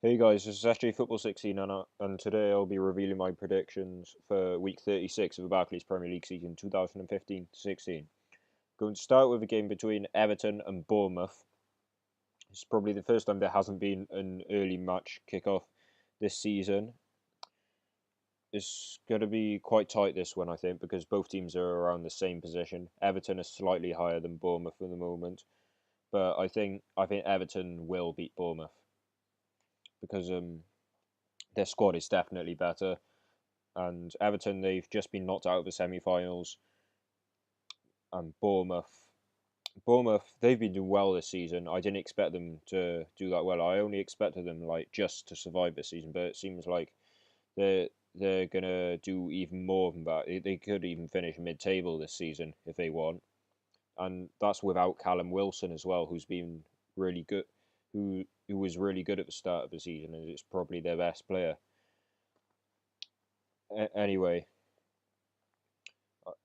Hey guys, this is SJ Football 16 and today I'll be revealing my predictions for week 36 of the Barclays Premier League season 2015-16. Going to start with a game between Everton and Bournemouth. It's probably the first time there hasn't been an early match kickoff this season. It's going to be quite tight this one, I think, because both teams are around the same position. Everton is slightly higher than Bournemouth at the moment, but I think Everton will beat Bournemouth because their squad is definitely better. And Everton, they've just been knocked out of the semi-finals. And Bournemouth, they've been doing well this season. I didn't expect them to do that well. I only expected them just to survive this season, but it seems like they're gonna do even more than that. They could even finish mid-table this season if they want, and that's without Callum Wilson as well, who's been really good, who was really good at the start of the season, and is probably their best player. Anyway,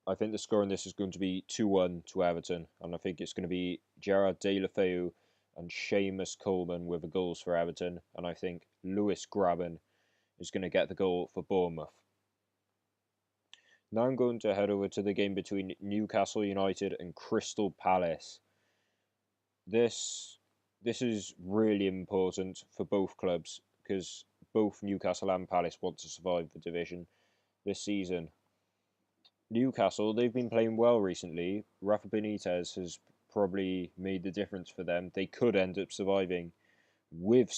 I think the score in this is going to be 2-1 to Everton, and I think it's going to be Gerard Deulofeu and Seamus Coleman with the goals for Everton, and I think Lewis Graben is going to get the goal for Bournemouth. Now I'm going to head over to the game between Newcastle United and Crystal Palace. This this is really important for both clubs because both Newcastle and Palace want to survive the division this season. Newcastle, they've been playing well recently. Rafa Benitez has probably made the difference for them. They could end up surviving with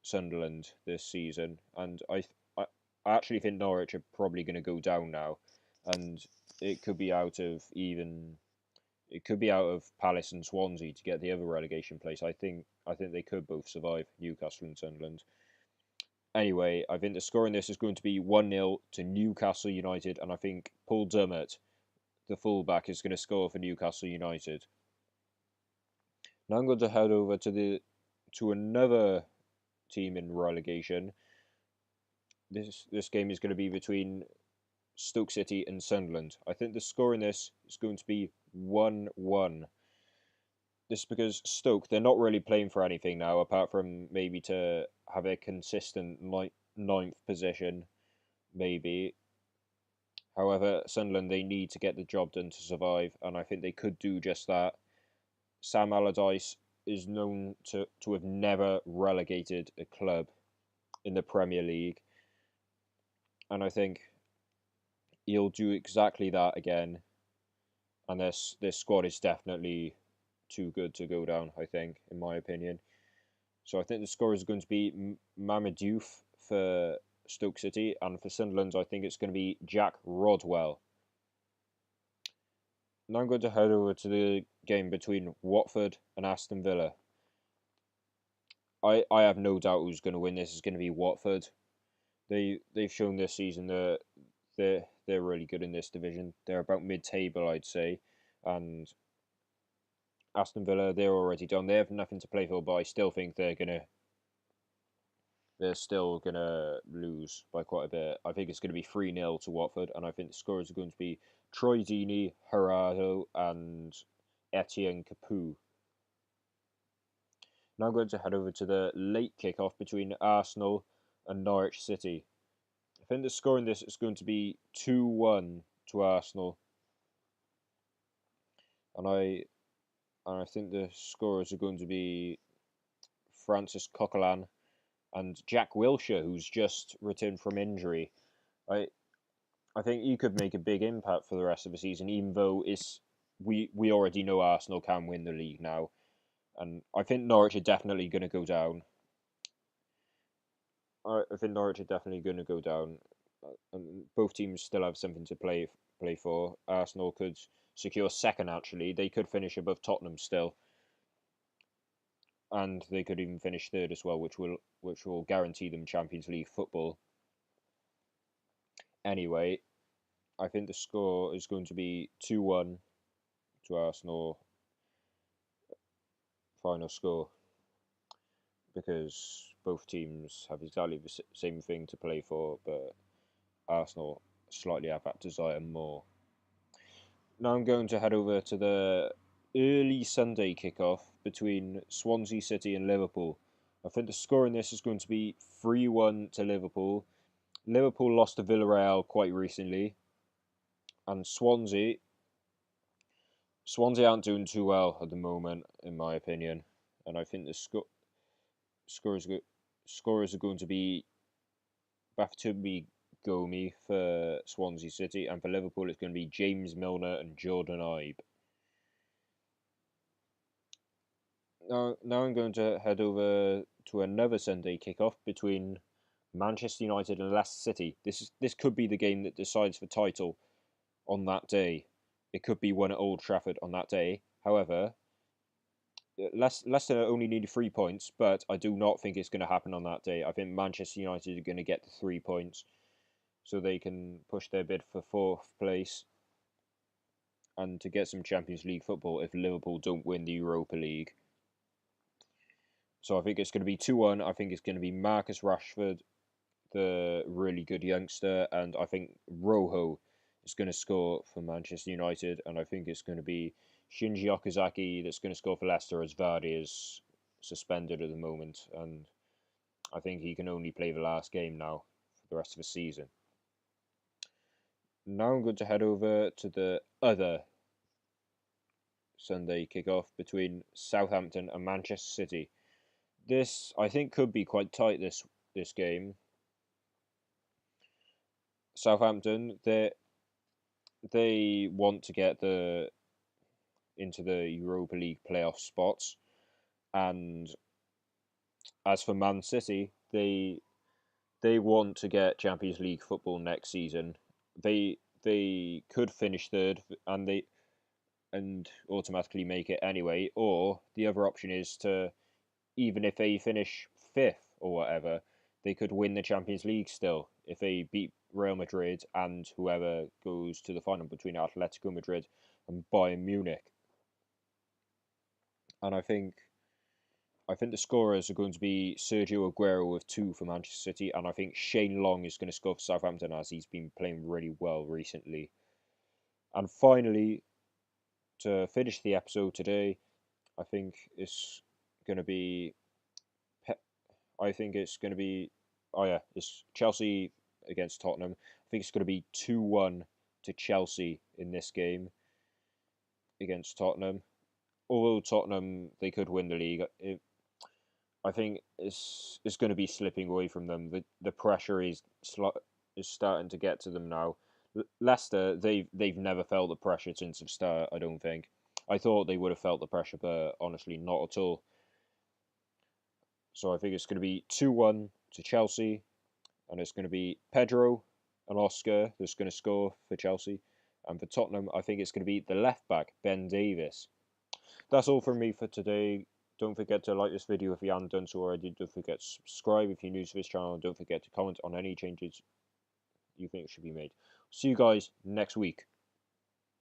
Sunderland this season, and I actually think Norwich are probably going to go down now, and it could be out of even it could be out of Palace and Swansea to get the other relegation place. I think they could both survive, Newcastle and Sunderland. Anyway, I think the score in this is going to be 1-0 to Newcastle United, and I think Paul Dummett, the fullback, is going to score for Newcastle United. Now I'm going to head over to another team in relegation. This game is going to be between Stoke City and Sunderland. I think the score in this is going to be 1-1. This is because Stoke, they're not really playing for anything now, apart from maybe to have a consistent ninth position, maybe. However, Sunderland, they need to get the job done to survive, and I think they could do just that. Sam Allardyce is known to have never relegated a club in the Premier League, and I think he'll do exactly that again. And this squad is definitely too good to go down, I think, in my opinion. So I think the score is going to be Mohamed Diouf for Stoke City, and for Sunderland, I think it's going to be Jack Rodwell. Now I'm going to head over to the game between Watford and Aston Villa. I have no doubt who's going to win this is going to be Watford. They've shown this season that they're really good in this division. They're about mid-table, I'd say, and Aston Villa, they're already done. They have nothing to play for, but I still think they're still gonna lose by quite a bit. I think it's going to be 3-0 to Watford, and I think the scores are going to be Troy Deeney, Gerardo, and Etienne Capoue. Now I'm going to head over to the late kickoff between Arsenal and Norwich City. I think the score in this is going to be 2-1 to Arsenal, and I think the scorers are going to be Francis Coquelin and Jack Wilshere, who's just returned from injury. I I think he could make a big impact for the rest of the season, even though we already know Arsenal can win the league now, and I think Norwich are definitely going to go down. I think Norwich are definitely going to go down, and both teams still have something to play for. Arsenal could secure second. Actually, they could finish above Tottenham still, and they could even finish third as well, which will guarantee them Champions League football. Anyway, I think the score is going to be 2-1 to Arsenal. Final score, because both teams have exactly the same thing to play for, but Arsenal slightly have that desire more. Now I'm going to head over to the early Sunday kickoff between Swansea City and Liverpool. I think the score in this is going to be 3-1 to Liverpool. Liverpool lost to Villarreal quite recently, and Swansea aren't doing too well at the moment, in my opinion. And I think the scores scorers are going to be Bafatoumi Gomi for Swansea City, and for Liverpool it's going to be James Milner and Jordan Ibe. Now I'm going to head over to another Sunday kickoff between Manchester United and Leicester City. This could be the game that decides the title on that day. It could be won at Old Trafford on that day. However, Leicester only need 3 points, but I do not think it's going to happen on that day. I think Manchester United are going to get the 3 points so they can push their bid for 4th place and to get some Champions League football if Liverpool don't win the Europa League. So I think it's going to be 2-1. I think it's going to be Marcus Rashford, the really good youngster, and I think Rojo is going to score for Manchester United, and I think it's going to be Shinji Okazaki that's going to score for Leicester as Vardy is suspended at the moment, and I think he can only play the last game now for the rest of the season. Now I'm going to head over to the other Sunday kickoff between Southampton and Manchester City. This, I think, could be quite tight, this game. Southampton, they want to get into the Europa League playoff spots, and as for Man City, they want to get Champions League football next season. They could finish third and automatically make it anyway, or the other option is to, even if they finish fifth or whatever, they could win the Champions League still if they beat Real Madrid and whoever goes to the final between Atletico Madrid and Bayern Munich. And I think the scorers are going to be Sergio Aguero with 2 for Manchester City, and I think Shane Long is going to score for Southampton as he's been playing really well recently. And finally, to finish the episode today, I think it's going to be. I think it's going to be. Oh yeah, it's Chelsea against Tottenham. I think it's going to be 2-1 to Chelsea in this game against Tottenham. Although Tottenham, they could win the league. I think it's going to be slipping away from them. The pressure is starting to get to them now. Leicester, they've never felt the pressure since the start. I don't think. I thought they would have felt the pressure, but honestly, not at all. So I think it's going to be 2-1 to Chelsea, and it's going to be Pedro and Oscar that's going to score for Chelsea, and for Tottenham, I think it's going to be the left back Ben Davies. That's all from me for today. Don't forget to like this video if you haven't done so already. Don't forget to subscribe if you're new to this channel. And don't forget to comment on any changes you think should be made. See you guys next week.